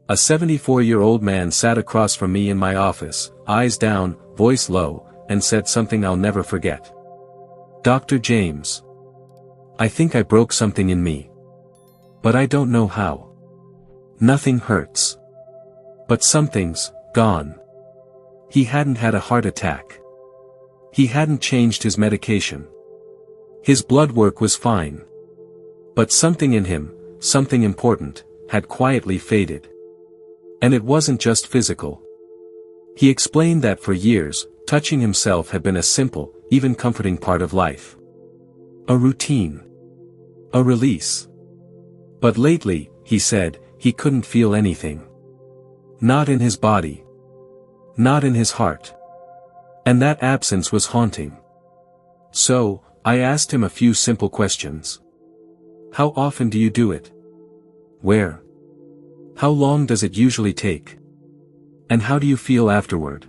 A 74-year-old man sat across from me in my office, eyes down, voice low, and said something I'll never forget. "Dr. James. I think I broke something in me. But I don't know how. Nothing hurts. But something's gone." He hadn't had a heart attack. He hadn't changed his medication. His blood work was fine. But something in him, something important, had quietly faded. And it wasn't just physical. He explained that for years, touching himself had been a simple, even comforting part of life. A routine. A release. But lately, he said, he couldn't feel anything. Not in his body. Not in his heart. And that absence was haunting. So, I asked him a few simple questions. How often do you do it? Where? How long does it usually take? And how do you feel afterward?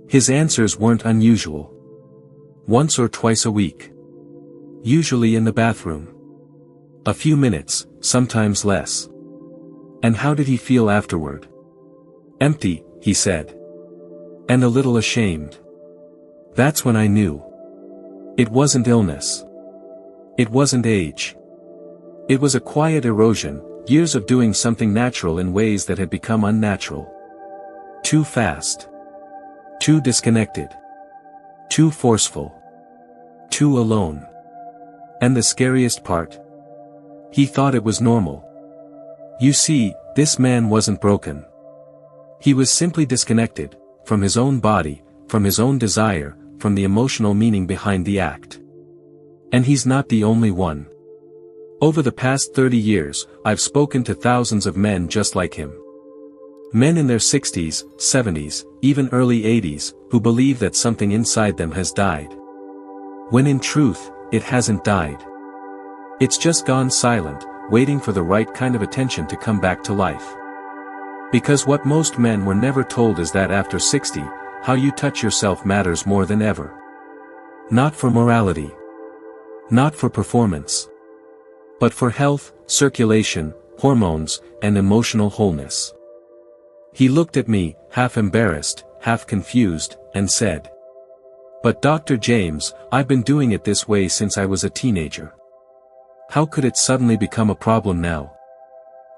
His answers weren't unusual. Once or twice a week. Usually in the bathroom. A few minutes, sometimes less. And how did he feel afterward? Empty, he said. And a little ashamed. That's when I knew. It wasn't illness. It wasn't age. It was a quiet erosion, years of doing something natural in ways that had become unnatural. Too fast. Too disconnected. Too forceful. Too alone. And the scariest part? He thought it was normal. You see, this man wasn't broken. He was simply disconnected, from his own body, from his own desire, from the emotional meaning behind the act. And he's not the only one. Over the past 30 years, I've spoken to thousands of men just like him. Men in their 60s, 70s, even early 80s, who believe that something inside them has died. When in truth, it hasn't died. It's just gone silent, waiting for the right kind of attention to come back to life. Because what most men were never told is that after 60, how you touch yourself matters more than ever. Not for morality. Not for performance. But for health, circulation, hormones, and emotional wholeness. He looked at me, half embarrassed, half confused, and said, "But Dr. James, I've been doing it this way since I was a teenager. How could it suddenly become a problem now?"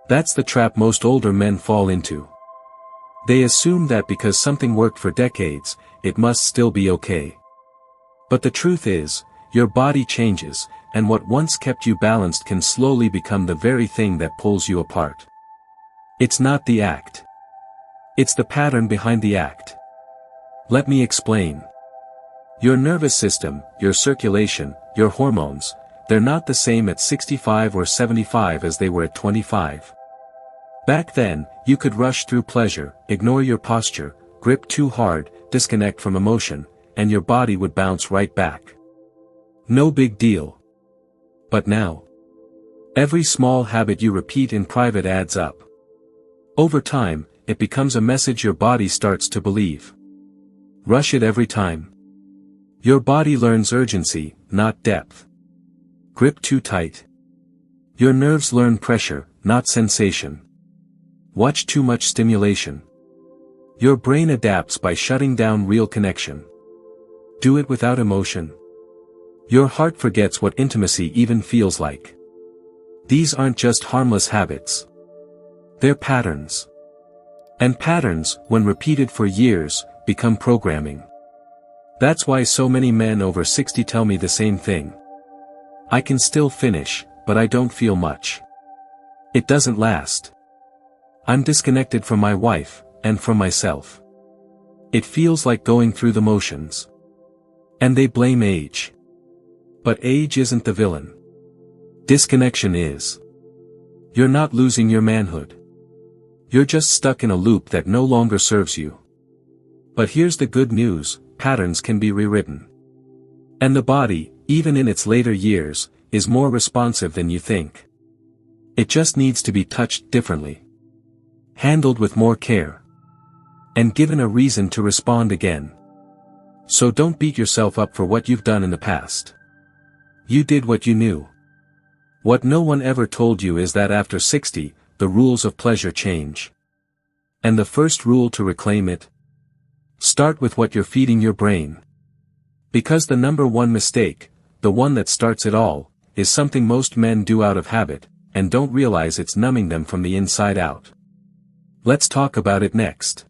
That's the trap most older men fall into. They assume that because something worked for decades, it must still be okay. But the truth is, your body changes, and what once kept you balanced can slowly become the very thing that pulls you apart. It's not the act. It's the pattern behind the act. Let me explain. Your nervous system, your circulation, your hormones, they're not the same at 65 or 75 as they were at 25. Back then, you could rush through pleasure, ignore your posture, grip too hard, disconnect from emotion, and your body would bounce right back. No big deal. But now, every small habit you repeat in private adds up. Over time, it becomes a message your body starts to believe. Rush it every time. Your body learns urgency, not depth. Grip too tight. Your nerves learn pressure, not sensation. Watch too much stimulation. Your brain adapts by shutting down real connection. Do it without emotion. Your heart forgets what intimacy even feels like. These aren't just harmless habits. They're patterns. And patterns, when repeated for years, become programming. That's why so many men over 60 tell me the same thing. I can still finish, but I don't feel much. It doesn't last. I'm disconnected from my wife, and from myself. It feels like going through the motions. And they blame age. But age isn't the villain. Disconnection is. You're not losing your manhood. You're just stuck in a loop that no longer serves you. But here's the good news, patterns can be rewritten. And the body, even in its later years, is more responsive than you think. It just needs to be touched differently. Handled with more care. And given a reason to respond again. So don't beat yourself up for what you've done in the past. You did what you knew. What no one ever told you is that after 60, the rules of pleasure change. And the first rule to reclaim it? Start with what you're feeding your brain. Because the number one mistake, the one that starts it all, is something most men do out of habit, and don't realize it's numbing them from the inside out. Let's talk about it next.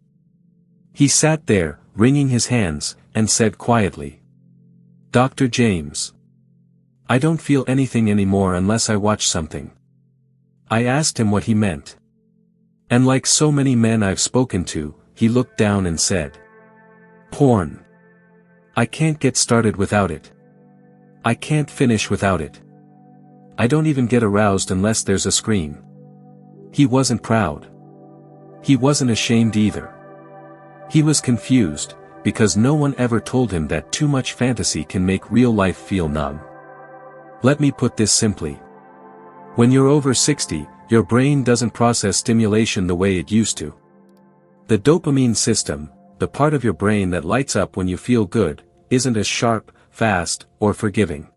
He sat there, wringing his hands, and said quietly, "Dr. James. I don't feel anything anymore unless I watch something." I asked him what he meant. And like so many men I've spoken to, he looked down and said, "Porn. I can't get started without it. I can't finish without it. I don't even get aroused unless there's a screen." He wasn't proud. He wasn't ashamed either. He was confused, because no one ever told him that too much fantasy can make real life feel numb. Let me put this simply. When you're over 60, your brain doesn't process stimulation the way it used to. The dopamine system, the part of your brain that lights up when you feel good, isn't as sharp, fast, or forgiving.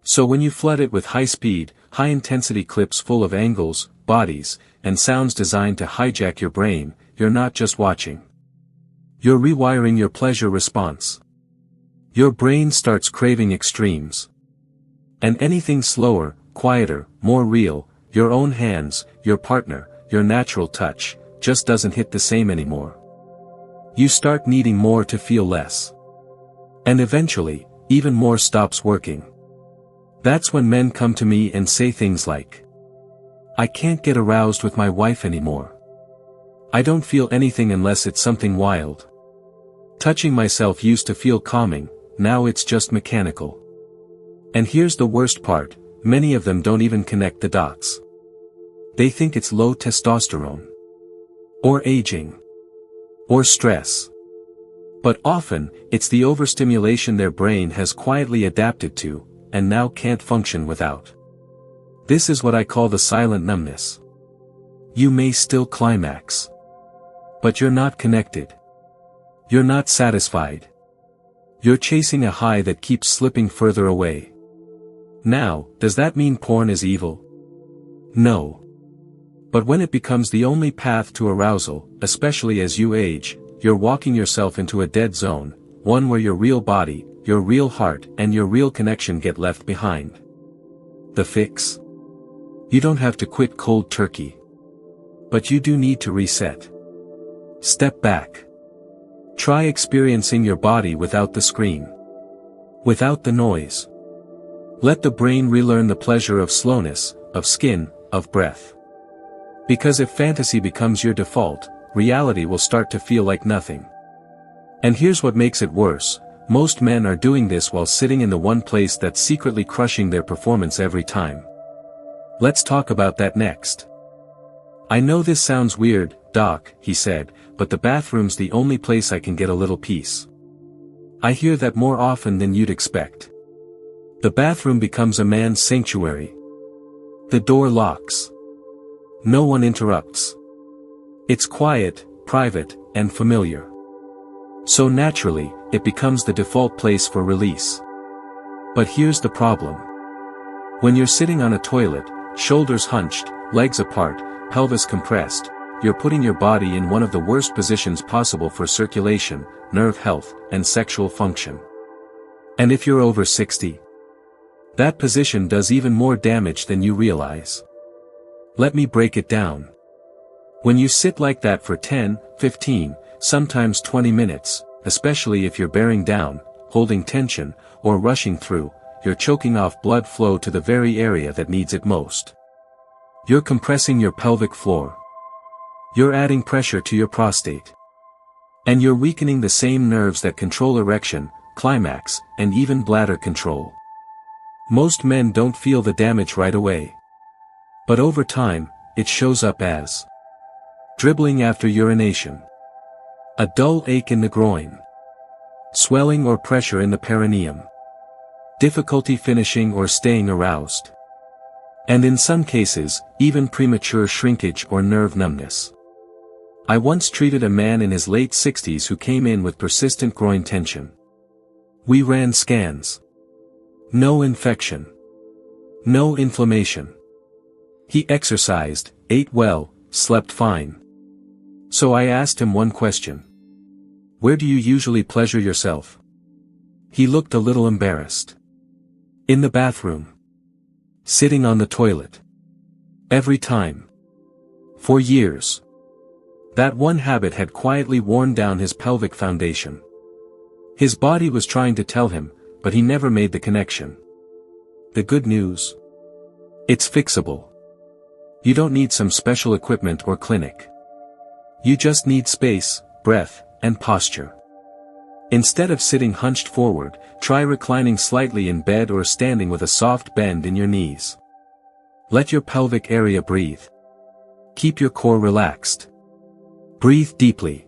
So when you flood it with high-speed, high-intensity clips full of angles, bodies, and sounds designed to hijack your brain, you're not just watching. You're rewiring your pleasure response. Your brain starts craving extremes. And anything slower, quieter, more real, your own hands, your partner, your natural touch, just doesn't hit the same anymore. You start needing more to feel less. And eventually, even more stops working. That's when men come to me and say things like, "I can't get aroused with my wife anymore. I don't feel anything unless it's something wild. Touching myself used to feel calming, now it's just mechanical." And here's the worst part, many of them don't even connect the dots. They think it's low testosterone. Or aging. Or stress. But often, it's the overstimulation their brain has quietly adapted to, and now can't function without. This is what I call the silent numbness. You may still climax. But you're not connected. You're not satisfied. You're chasing a high that keeps slipping further away. Now, does that mean porn is evil? No. But when it becomes the only path to arousal, especially as you age, you're walking yourself into a dead zone, one where your real body, your real heart, and your real connection get left behind. The fix? You don't have to quit cold turkey. But you do need to reset. Step back. Try experiencing your body without the screen. Without the noise. Let the brain relearn the pleasure of slowness, of skin, of breath. Because if fantasy becomes your default, reality will start to feel like nothing. And here's what makes it worse, most men are doing this while sitting in the one place that's secretly crushing their performance every time. Let's talk about that next. "I know this sounds weird, Doc," he said, "but the bathroom's the only place I can get a little peace." I hear that more often than you'd expect. The bathroom becomes a man's sanctuary. The door locks. No one interrupts. It's quiet, private, and familiar. So naturally, it becomes the default place for release. But here's the problem. When you're sitting on a toilet, shoulders hunched, legs apart, pelvis compressed, you're putting your body in one of the worst positions possible for circulation, nerve health, and sexual function. And if you're over 60, that position does even more damage than you realize. Let me break it down. When you sit like that for 10, 15, sometimes 20 minutes, especially if you're bearing down, holding tension, or rushing through, you're choking off blood flow to the very area that needs it most. You're compressing your pelvic floor. You're adding pressure to your prostate. And you're weakening the same nerves that control erection, climax, and even bladder control. Most men don't feel the damage right away. But over time, it shows up as dribbling after urination, a dull ache in the groin, swelling or pressure in the perineum, difficulty finishing or staying aroused, and in some cases, even premature shrinkage or nerve numbness. I once treated a man in his late 60s who came in with persistent groin tension. We ran scans. No infection. No inflammation. He exercised, ate well, slept fine. So I asked him one question. Where do you usually pleasure yourself? He looked a little embarrassed. In the bathroom. Sitting on the toilet. Every time. For years. That one habit had quietly worn down his pelvic foundation. His body was trying to tell him, but he never made the connection. The good news? It's fixable. You don't need some special equipment or clinic. You just need space, breath, and posture. Instead of sitting hunched forward, try reclining slightly in bed or standing with a soft bend in your knees. Let your pelvic area breathe. Keep your core relaxed. Breathe deeply.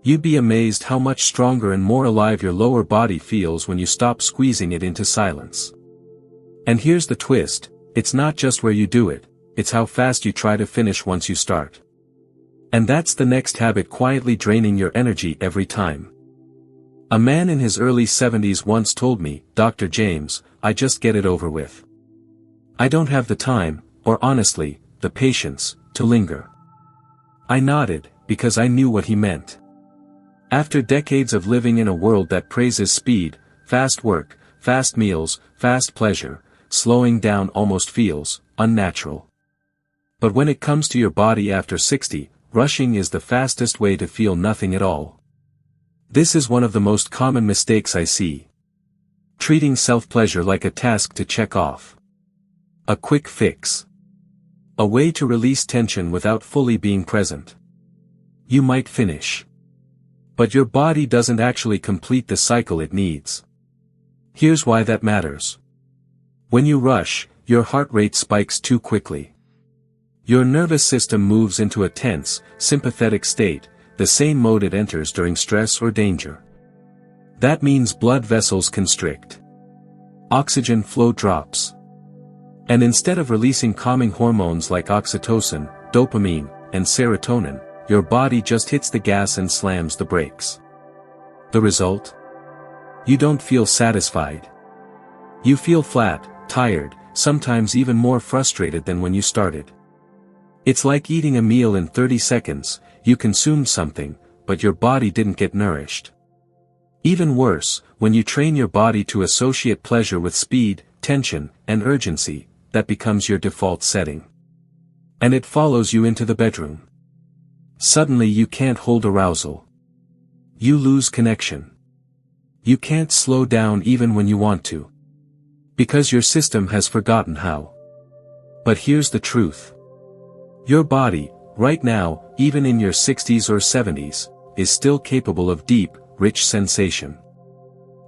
You'd be amazed how much stronger and more alive your lower body feels when you stop squeezing it into silence. And here's the twist, it's not just where you do it, it's how fast you try to finish once you start. And that's the next habit quietly draining your energy every time. A man in his early 70s once told me, Dr. James, I just get it over with. I don't have the time, or honestly, the patience, to linger. I nodded, because I knew what he meant. After decades of living in a world that praises speed, fast work, fast meals, fast pleasure, slowing down almost feels unnatural. But when it comes to your body after 60, rushing is the fastest way to feel nothing at all. This is one of the most common mistakes I see. Treating self-pleasure like a task to check off. A quick fix. A way to release tension without fully being present. You might finish. But your body doesn't actually complete the cycle it needs. Here's why that matters. When you rush, your heart rate spikes too quickly. Your nervous system moves into a tense, sympathetic state, the same mode it enters during stress or danger. That means blood vessels constrict. Oxygen flow drops. And instead of releasing calming hormones like oxytocin, dopamine, and serotonin, your body just hits the gas and slams the brakes. The result? You don't feel satisfied. You feel flat, tired, sometimes even more frustrated than when you started. It's like eating a meal in 30 seconds, you consumed something, but your body didn't get nourished. Even worse, when you train your body to associate pleasure with speed, tension, and urgency, that becomes your default setting. And it follows you into the bedroom. Suddenly you can't hold arousal. You lose connection. You can't slow down even when you want to. Because your system has forgotten how. But here's the truth. Your body, right now, even in your 60s or 70s, is still capable of deep, rich sensation.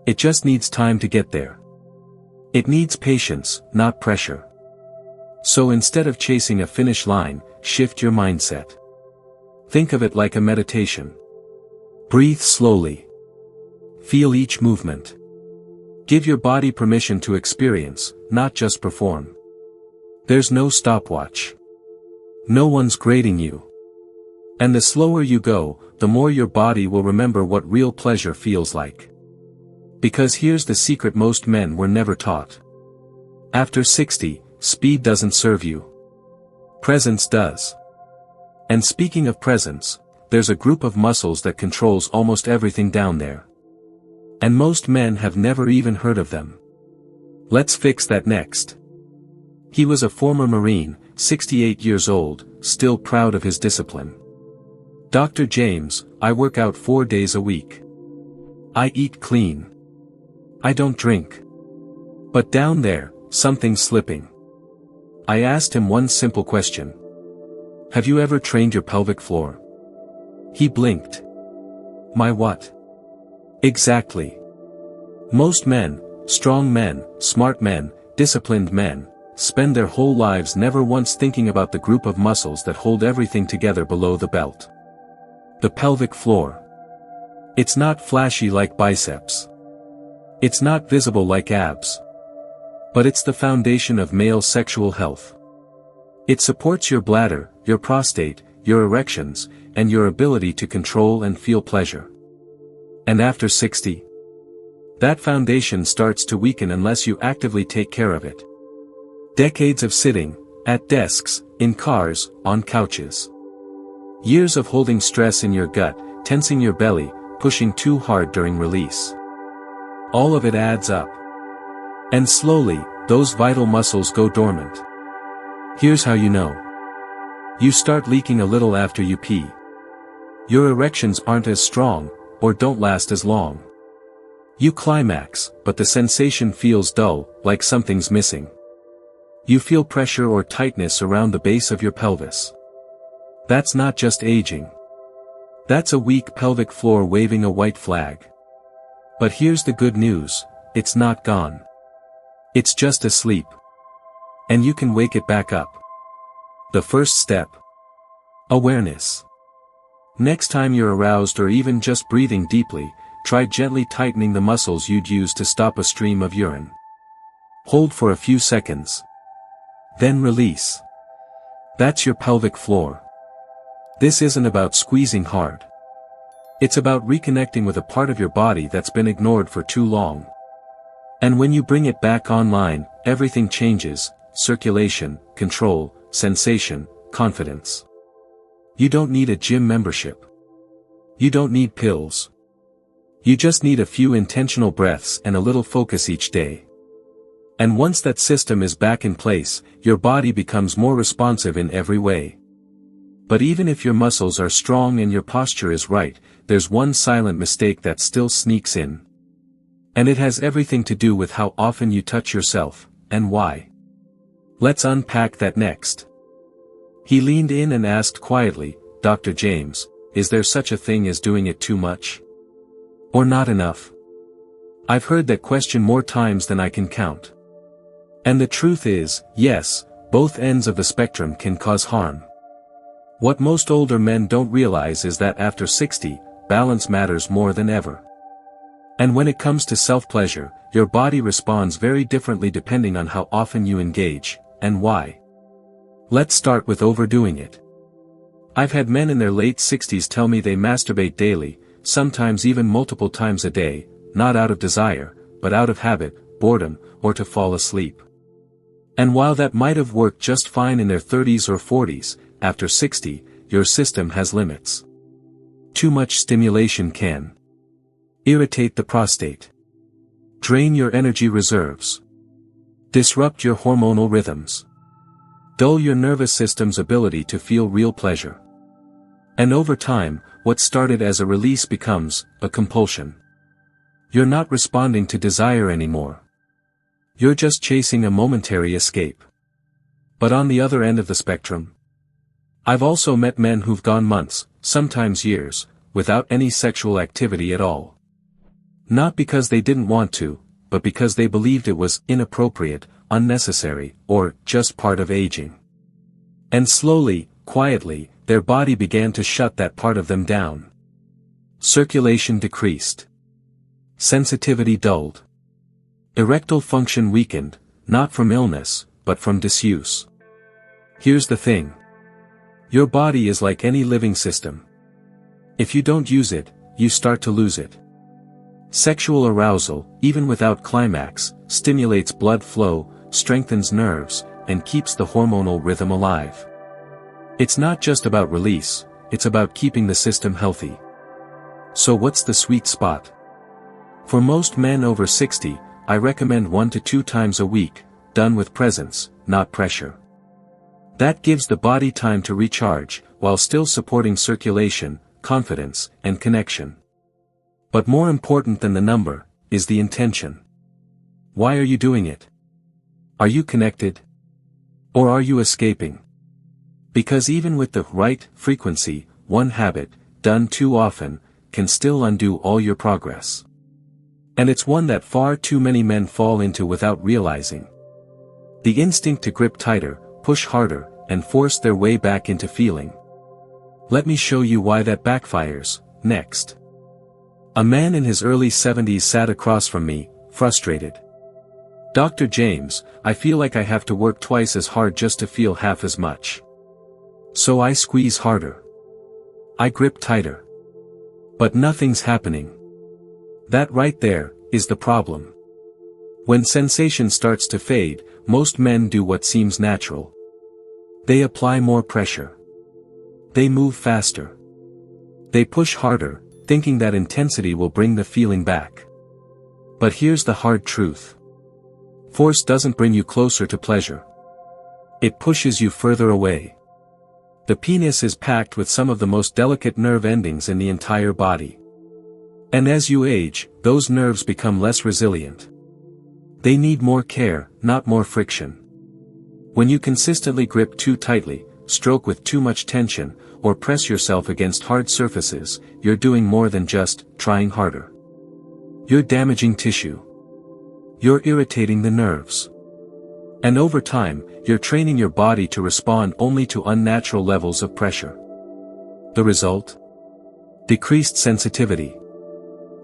It just needs time to get there. It needs patience, not pressure. So instead of chasing a finish line, shift your mindset. Think of it like a meditation. Breathe slowly. Feel each movement. Give your body permission to experience, not just perform. There's no stopwatch. No one's grading you. And the slower you go, the more your body will remember what real pleasure feels like. Because here's the secret most men were never taught. After 60, speed doesn't serve you. Presence does. And speaking of presence, there's a group of muscles that controls almost everything down there. And most men have never even heard of them. Let's fix that next. He was a former Marine, 68 years old, still proud of his discipline. Dr. James, I work out 4 days a week. I eat clean. I don't drink. But down there, something's slipping. I asked him one simple question. Have you ever trained your pelvic floor? He blinked. My what? Exactly. Most men, strong men, smart men, disciplined men, spend their whole lives never once thinking about the group of muscles that hold everything together below the belt. The pelvic floor. It's not flashy like biceps. It's not visible like abs. But it's the foundation of male sexual health. It supports your bladder, your prostate, your erections, and your ability to control and feel pleasure. And after 60, that foundation starts to weaken unless you actively take care of it. Decades of sitting, at desks, in cars, on couches. Years of holding stress in your gut, tensing your belly, pushing too hard during release. All of it adds up. And slowly, those vital muscles go dormant. Here's how you know. You start leaking a little after you pee. Your erections aren't as strong, or don't last as long. You climax, but the sensation feels dull, like something's missing. You feel pressure or tightness around the base of your pelvis. That's not just aging. That's a weak pelvic floor waving a white flag. But here's the good news, it's not gone. It's just asleep. And you can wake it back up. The first step. Awareness. Next time you're aroused or even just breathing deeply, try gently tightening the muscles you'd use to stop a stream of urine. Hold for a few seconds. Then release. That's your pelvic floor. This isn't about squeezing hard. It's about reconnecting with a part of your body that's been ignored for too long. And when you bring it back online, everything changes: circulation, control, sensation, confidence. You don't need a gym membership. You don't need pills. You just need a few intentional breaths and a little focus each day. And once that system is back in place, your body becomes more responsive in every way. But even if your muscles are strong and your posture is right, there's one silent mistake that still sneaks in. And it has everything to do with how often you touch yourself, and why. Let's unpack that next. He leaned in and asked quietly, "Dr. James, is there such a thing as doing it too much? Or not enough?" I've heard that question more times than I can count. And the truth is, yes, both ends of the spectrum can cause harm. What most older men don't realize is that after 60, balance matters more than ever. And when it comes to self-pleasure, your body responds very differently depending on how often you engage, and why. Let's start with overdoing it. I've had men in their late 60s tell me they masturbate daily, sometimes even multiple times a day, not out of desire, but out of habit, boredom, or to fall asleep. And while that might have worked just fine in their 30s or 40s, after 60, your system has limits. Too much stimulation can irritate the prostate, drain your energy reserves, disrupt your hormonal rhythms, dull your nervous system's ability to feel real pleasure. And over time, what started as a release becomes a compulsion. You're not responding to desire anymore. You're just chasing a momentary escape. But on the other end of the spectrum, I've also met men who've gone months, sometimes years, without any sexual activity at all. Not because they didn't want to, but because they believed it was inappropriate, unnecessary, or just part of aging. And slowly, quietly, their body began to shut that part of them down. Circulation decreased. Sensitivity dulled. Erectile function weakened, not from illness, but from disuse. Here's the thing. Your body is like any living system. If you don't use it, you start to lose it. Sexual arousal, even without climax, stimulates blood flow, strengthens nerves, and keeps the hormonal rhythm alive. It's not just about release, it's about keeping the system healthy. So what's the sweet spot? For most men over 60, I recommend 1 to 2 times a week, done with presence, not pressure. That gives the body time to recharge, while still supporting circulation, confidence, and connection. But more important than the number, is the intention. Why are you doing it? Are you connected? Or are you escaping? Because even with the right frequency, one habit, done too often, can still undo all your progress. And it's one that far too many men fall into without realizing. The instinct to grip tighter, push harder, and force their way back into feeling. Let me show you why that backfires, next. A man in his early 70s sat across from me, frustrated. "Dr. James, I feel like I have to work twice as hard just to feel half as much. So I squeeze harder. I grip tighter. But nothing's happening." That right there, is the problem. When sensation starts to fade, most men do what seems natural. They apply more pressure. They move faster. They push harder, thinking that intensity will bring the feeling back. But here's the hard truth. Force doesn't bring you closer to pleasure. It pushes you further away. The penis is packed with some of the most delicate nerve endings in the entire body. And as you age, those nerves become less resilient. They need more care, not more friction. When you consistently grip too tightly, stroke with too much tension, or press yourself against hard surfaces, you're doing more than just trying harder. You're damaging tissue. You're irritating the nerves. And over time, you're training your body to respond only to unnatural levels of pressure. The result? Decreased sensitivity.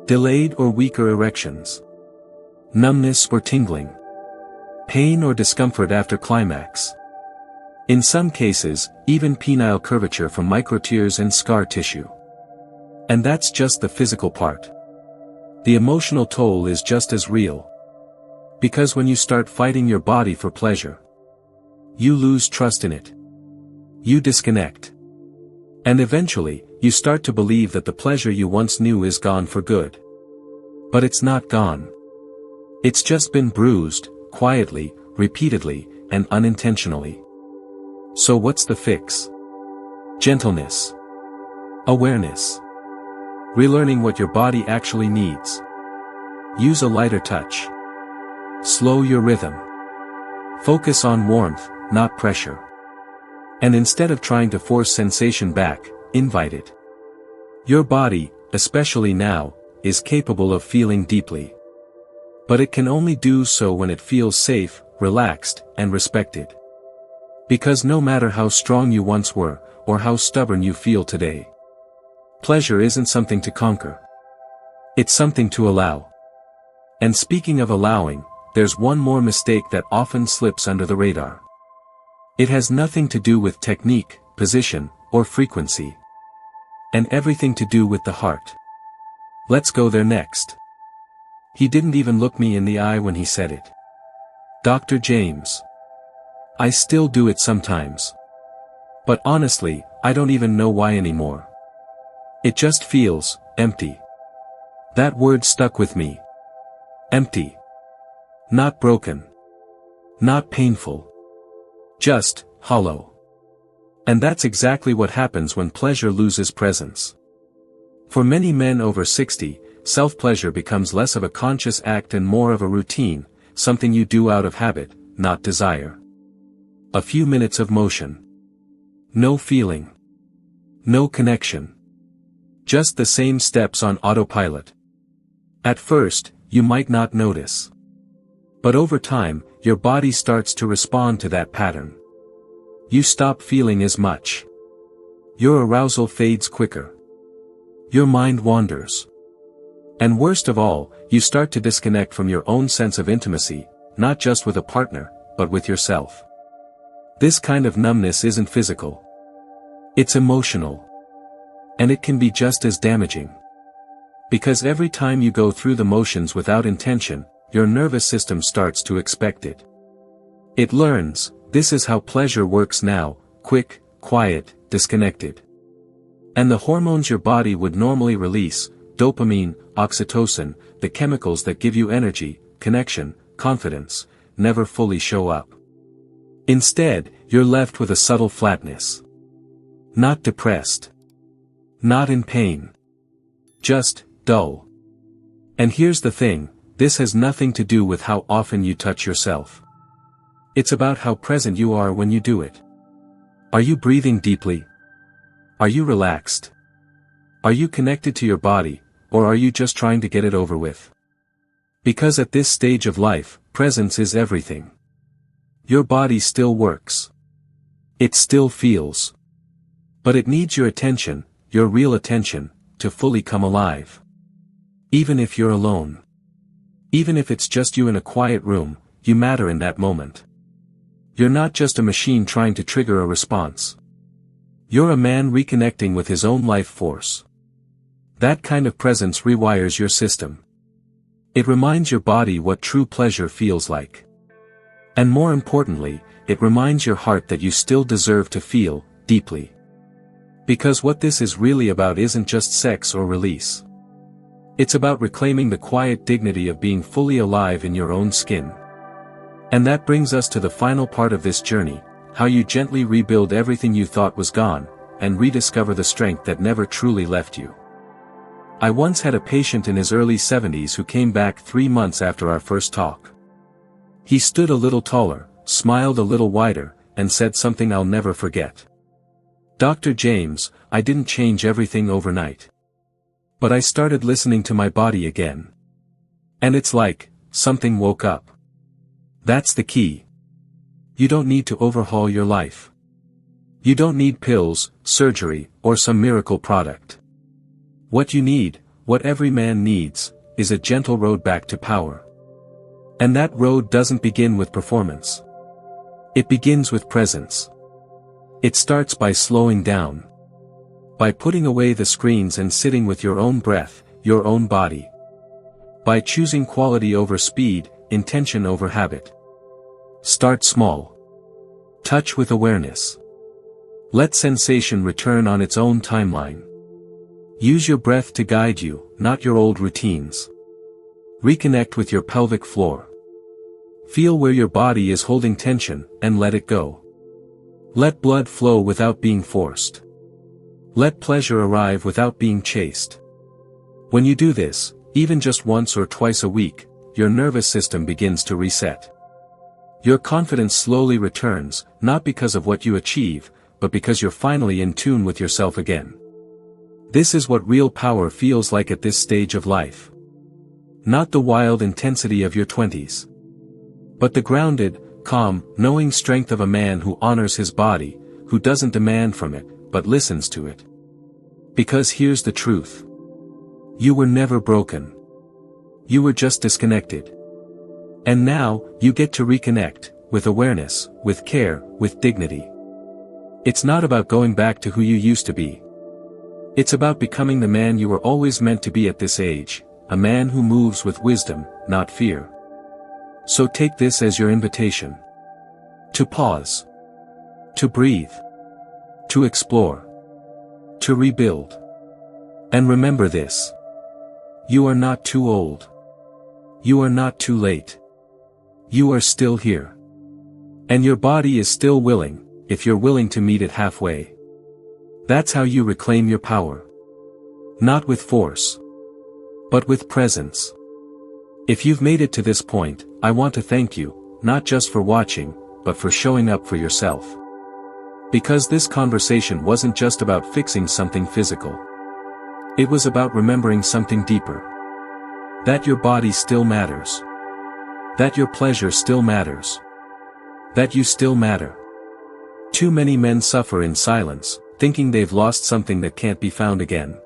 Delayed or weaker erections. Numbness or tingling. Pain or discomfort after climax. In some cases, even penile curvature from microtears and scar tissue. And that's just the physical part. The emotional toll is just as real. Because when you start fighting your body for pleasure, you lose trust in it. You disconnect. And eventually, you start to believe that the pleasure you once knew is gone for good. But it's not gone. It's just been bruised, quietly, repeatedly, and unintentionally. So what's the fix? Gentleness. Awareness. Relearning what your body actually needs. Use a lighter touch. Slow your rhythm. Focus on warmth, not pressure. And instead of trying to force sensation back, invite it. Your body, especially now, is capable of feeling deeply. But it can only do so when it feels safe, relaxed, and respected. Because no matter how strong you once were, or how stubborn you feel today, pleasure isn't something to conquer. It's something to allow. And speaking of allowing, there's one more mistake that often slips under the radar. It has nothing to do with technique, position, or frequency. And everything to do with the heart. Let's go there next. He didn't even look me in the eye when he said it. Dr. James. I still do it sometimes. But honestly, I don't even know why anymore. It just feels empty. That word stuck with me. Empty. Not broken. Not painful. Just hollow. And that's exactly what happens when pleasure loses presence. For many men over 60, self-pleasure becomes less of a conscious act and more of a routine, something you do out of habit, not desire. A few minutes of motion. No feeling. No connection. Just the same steps on autopilot. At first, you might not notice. But over time, your body starts to respond to that pattern. You stop feeling as much. Your arousal fades quicker. Your mind wanders. And worst of all, you start to disconnect from your own sense of intimacy, not just with a partner, but with yourself. This kind of numbness isn't physical. It's emotional. And it can be just as damaging. Because every time you go through the motions without intention, your nervous system starts to expect it. It learns, this is how pleasure works now, quick, quiet, disconnected. And the hormones your body would normally release, dopamine, oxytocin, the chemicals that give you energy, connection, confidence, never fully show up. Instead, you're left with a subtle flatness. Not depressed. Not in pain. Just dull. And here's the thing, this has nothing to do with how often you touch yourself. It's about how present you are when you do it. Are you breathing deeply? Are you relaxed? Are you connected to your body, or are you just trying to get it over with? Because at this stage of life, presence is everything. Your body still works. It still feels. But it needs your attention, your real attention, to fully come alive. Even if you're alone. Even if it's just you in a quiet room, you matter in that moment. You're not just a machine trying to trigger a response. You're a man reconnecting with his own life force. That kind of presence rewires your system. It reminds your body what true pleasure feels like. And more importantly, it reminds your heart that you still deserve to feel, deeply. Because what this is really about isn't just sex or release. It's about reclaiming the quiet dignity of being fully alive in your own skin. And that brings us to the final part of this journey, how you gently rebuild everything you thought was gone, and rediscover the strength that never truly left you. I once had a patient in his early 70s who came back 3 months after our first talk. He stood a little taller, smiled a little wider, and said something I'll never forget. "Dr. James, I didn't change everything overnight. But I started listening to my body again. And it's like, something woke up." That's the key. You don't need to overhaul your life. You don't need pills, surgery, or some miracle product. What you need, what every man needs, is a gentle road back to power. And that road doesn't begin with performance. It begins with presence. It starts by slowing down. By putting away the screens and sitting with your own breath, your own body. By choosing quality over speed, intention over habit. Start small. Touch with awareness. Let sensation return on its own timeline. Use your breath to guide you, not your old routines. Reconnect with your pelvic floor. Feel where your body is holding tension, and let it go. Let blood flow without being forced. Let pleasure arrive without being chased. When you do this, even just once or twice a week, your nervous system begins to reset. Your confidence slowly returns, not because of what you achieve, but because you're finally in tune with yourself again. This is what real power feels like at this stage of life. Not the wild intensity of your 20s. But the grounded, calm, knowing strength of a man who honors his body, who doesn't demand from it, but listens to it. Because here's the truth. You were never broken. You were just disconnected. And now, you get to reconnect, with awareness, with care, with dignity. It's not about going back to who you used to be. It's about becoming the man you were always meant to be at this age, a man who moves with wisdom, not fear. So take this as your invitation. To pause. To breathe. To explore. To rebuild. And remember this. You are not too old. You are not too late. You are still here. And your body is still willing, if you're willing to meet it halfway. That's how you reclaim your power. Not with force. But with presence. If you've made it to this point, I want to thank you, not just for watching, but for showing up for yourself. Because this conversation wasn't just about fixing something physical. It was about remembering something deeper. That your body still matters. That your pleasure still matters. That you still matter. Too many men suffer in silence, thinking they've lost something that can't be found again.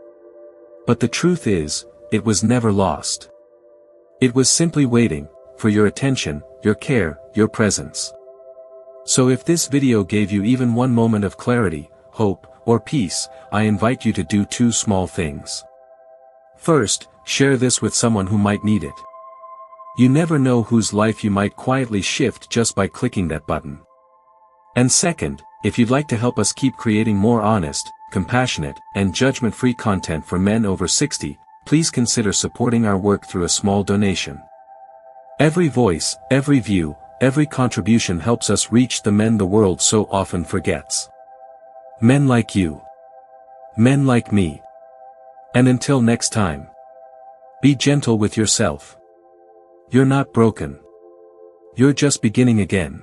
But the truth is, it was never lost. It was simply waiting, for your attention, your care, your presence. So if this video gave you even one moment of clarity, hope, or peace, I invite you to do 2 small things. First, share this with someone who might need it. You never know whose life you might quietly shift just by clicking that button. And second, if you'd like to help us keep creating more honest, compassionate, and judgment-free content for men over 60, please consider supporting our work through a small donation. Every voice, every view, every contribution helps us reach the men the world so often forgets. Men like you. Men like me. And until next time. Be gentle with yourself. You're not broken. You're just beginning again.